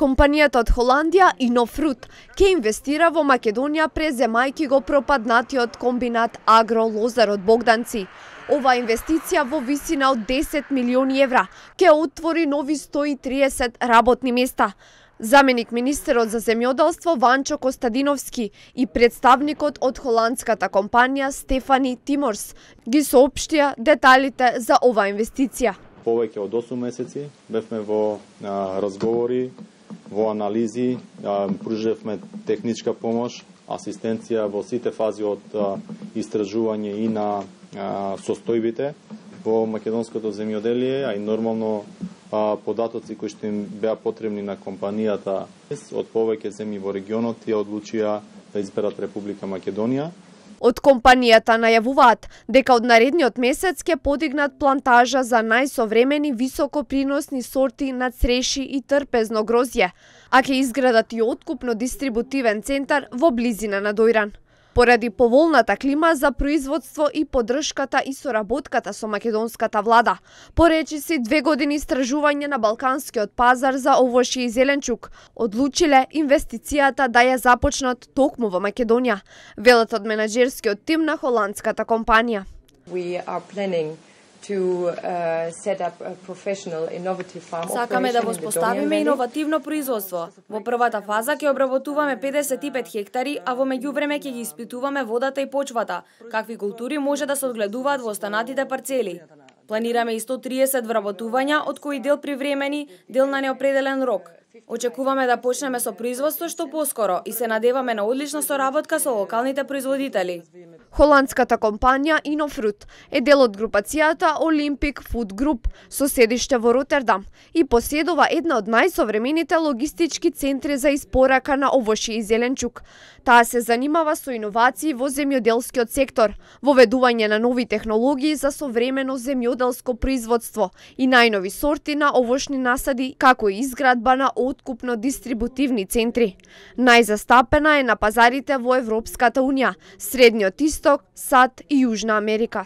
Компанијата од Холандија Inofruit ќе инвестира во Македонија преземајќи го пропаднатиот комбинат Агро Лозар од Богданци. Оваа инвестиција во висина од 10 милиони евра ќе отвори нови 130 работни места. Заменик министерот за земјоделство Ванчо Костадиновски и представникот од холандската компанија Стефани Тиморс ги соопштија деталите за оваа инвестиција. Повеќе од 8 месеци бевме во разговори, во анализи, пружевме техничка помош, асистенција во сите фази од истражување и на состојбите во македонското земјоделие, а и нормално податоци кои што им беа потребни на компанијата од повеќе земји во регионот ја одлучија да изберат Република Македонија. Од компанијата најавуваат дека од наредниот месец ќе подигнат плантажа за најсовремени високоприносни сорти на цреши и трпезно грозје, а ќе изградат и откупно дистрибутивен центар во близина на Дојран. Поради поволната клима за производство и поддршката и соработката со македонската влада, поречиси 2 години истражување на балканскиот пазар за овошје и зеленчук, одлучиле инвестицијата да ја започнат токму во Македонија, велат од менаџерскиот тим на холандската компанија. Сакаме да воспоставиме иновативно производство. Во првата фаза ќе обработуваме 55 хектари, а во меѓувреме ќе ги испитуваме водата и почвата, какви култури може да се одгледуваат во останатите парцели. Планираме и 130 вработувања, од кои дел привремени, дел на неопределен рок. Очекуваме да почнеме со производство што поскоро и се надеваме на одлична соработка со локалните производители. Холандската компанија Inofruit е дел од групацијата Olympic Food Group со седиште во Ротердам и поседува една од најсовремените логистички центри за испорака на овошје и зеленчук. Таа се занимава со иновации во земјоделскиот сектор, воведување на нови технологии за современо земјоделско производство и најнови сорти на овошни насади, како и изградба на откупно дистрибутивни центри. Најзастапена е на пазарите во Европската унија, Средниот Исток, САД и Јужна Америка.